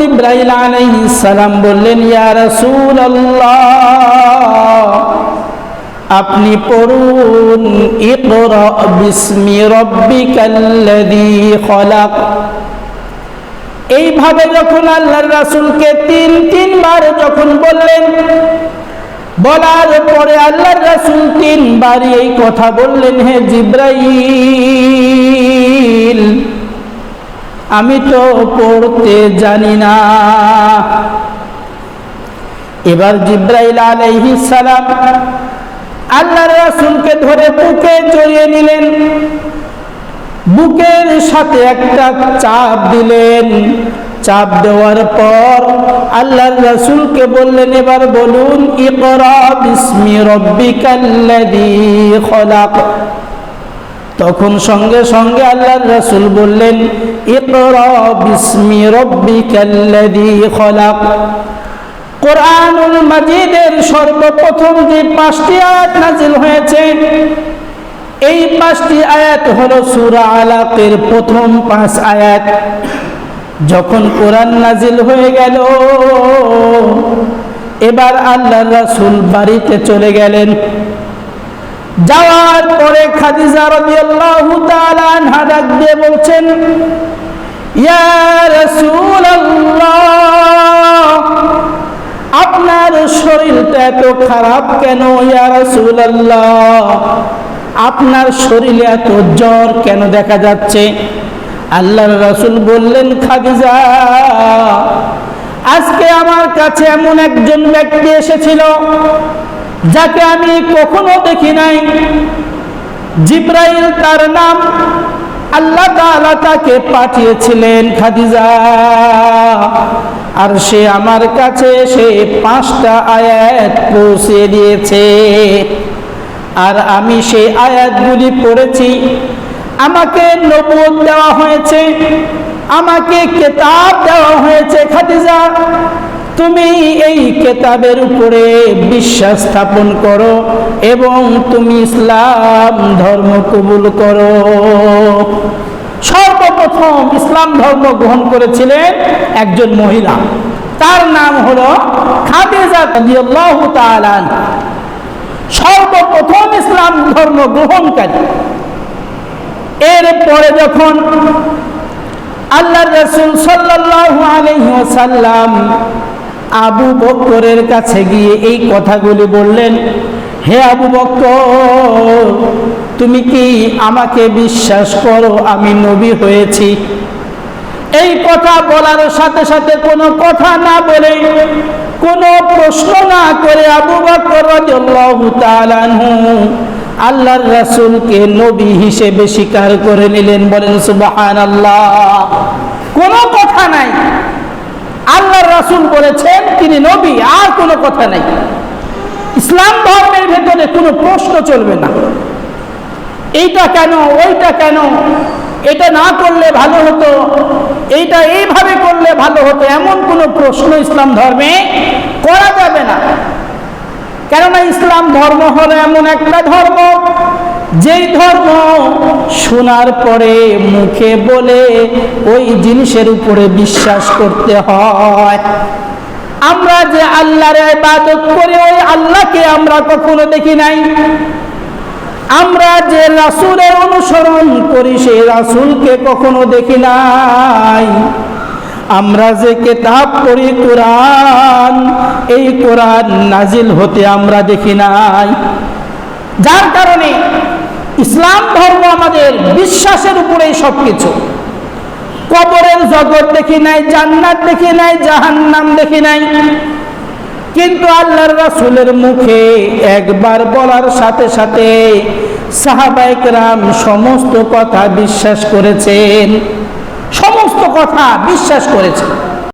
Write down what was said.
জিবরাইল আলাইহিস সালাম বললেন, ইয়া রাসূলুল্লাহ, আপনি পড়ুন ইকরা বিসমি রাব্বিকাল্লাযী খলাক। এইভাবে যখন আল্লাহর রাসূলকে তিনবার যখন বললেন, বলার পরে আল্লাহর রাসূল তিনবার এই কথা বললেন, হে জিবরাইল, আমি তো পড়তে জানি না। এবার জিবরাইল আলাইহিস সালাম আল্লাহর রাসূলকে ধরে বুকে জড়িয়ে নিলেন, বুকের সাথে একটা চাপ দিলেন। চাপ দেওয়ার পর আল্লাহর রাসূলকে বললেন, এবার বলুন ইকরা বিসমি রাব্বিকাল্লাযী খলাক। তখন সঙ্গে সঙ্গে আল্লাহর রাসূল বললেন, ইকরা বিসমি রাব্বিকাল্লাযী খলাক। কোরআনুল মাজিদের সর্বপ্রথম যে 5টি আয়াত নাজিল হয়েছে, এই 5টি আয়াত হলো সূরা আলাকের প্রথম 5 আয়াত। যখন কোরআন নাজিল হয়ে গেল, এবার আল্লাহর রাসূল বাড়িতে চলে গেলেন। যাওয়ার পরে খাদিজা রাদিয়াল্লাহু তাআলা আনহা ডাক দিয়ে বলছেন, ইয়া রাসূলুল্লাহ, আপনার শরীরটা এত খারাপ কেন? ইয়া রাসূলুল্লাহ, আপনার শরীরে এত জ্বর কেন দেখা যাচ্ছে? আল্লাহর রাসূল বললেন, খাদিজা, আজকে আমার কাছে এমন একজন ব্যক্তি এসেছিল যাকে আমি কখনো দেখি নাই। জিবরাইল তার নাম, আল্লাহ তাআলা তাকে পাঠিয়েছিলেন খাদিজা, আর সে আমার কাছে এসে 5টা আয়াত পৌঁছে দিয়েছে, আর আমি সেই আয়াতগুলি পড়েছি। আমাকে নবুয়ত দেওয়া হয়েছে, আমাকে কিতাব দেওয়া হয়েছে। খাদিজা, তুমি এই কিতাবের উপরে বিশ্বাস স্থাপন করো এবং তুমি ইসলাম ধর্ম কবুল করো। সর্বপ্রথম ইসলাম ধর্ম গ্রহণ করেছিলেন একজন মহিলা, তার নাম হলো খাদিজা রাদিয়াল্লাহু তাআলা। সর্বপ্রথম ইসলাম ধর্ম গ্রহণকারী। এরপরে যখন আল্লাহর রাসূল সাল্লাল্লাহু আলাইহি ওয়াসাল্লাম আবু বকরের কাছে গিয়ে এই কথাগুলি বললেন, হে আবু বকর, তুমি কি আমাকে বিশ্বাস করো আমি নবী হয়েছি? এই কথা বলার সাথে সাথে কোনো কথা না বলে, কোনো প্রশ্ন না করে আবু বকর রাদিয়াল্লাহু তাআলা আনহু আল্লাহর রাসূলকে নবী হিসেবে স্বীকার করে নিলেন। বলেন সুবহানাল্লাহ। কোনো কথা নাই, আল্লাহর রাসূল বলেছেন তিনি নবী, আর কোনো কথা নাই। ইসলাম ধর্মের ভেতরে কোনো প্রশ্ন চলবে না, এইটা কেন, ওইটা কেন, এটা না করলে ভালো হতো, এইটা এইভাবে করলে ভালো হতো, এমন কোনো প্রশ্ন ইসলাম ধর্মে করা যাবে না। কেননা ইসলাম ধর্ম হলো এমন একটা ধর্ম, যেই ধর্ম শোনার পরে মুখে বলে ওই জিনিসের উপরে বিশ্বাস করতে হয়। আমরা যে আল্লাহর ইবাদত করি, ওই আল্লাহকে আমরা কখনো দেখি নাই। আমরা যে রাসূলের অনুসরণ করি, সেই রাসূলকে কখনো দেখি নাই। আমরা যে কিতাব পড়ি কোরআন, এই কোরআন নাজিল হতে আমরা দেখি নাই। যার কারণে ইসলাম ধর্ম আমাদের বিশ্বাসের উপরেই সবকিছু। কবরের জগৎ দেখি নাই, জান্নাত দেখি নাই, জাহান্নাম দেখি নাই, কিন্তু আল্লাহর রাসূলের মুখে একবার বলার সাথে সাথে সাহাবায়ে কেরাম সমস্ত কথা বিশ্বাস করেছেন, সমস্ত কথা বিশ্বাস করেছেন।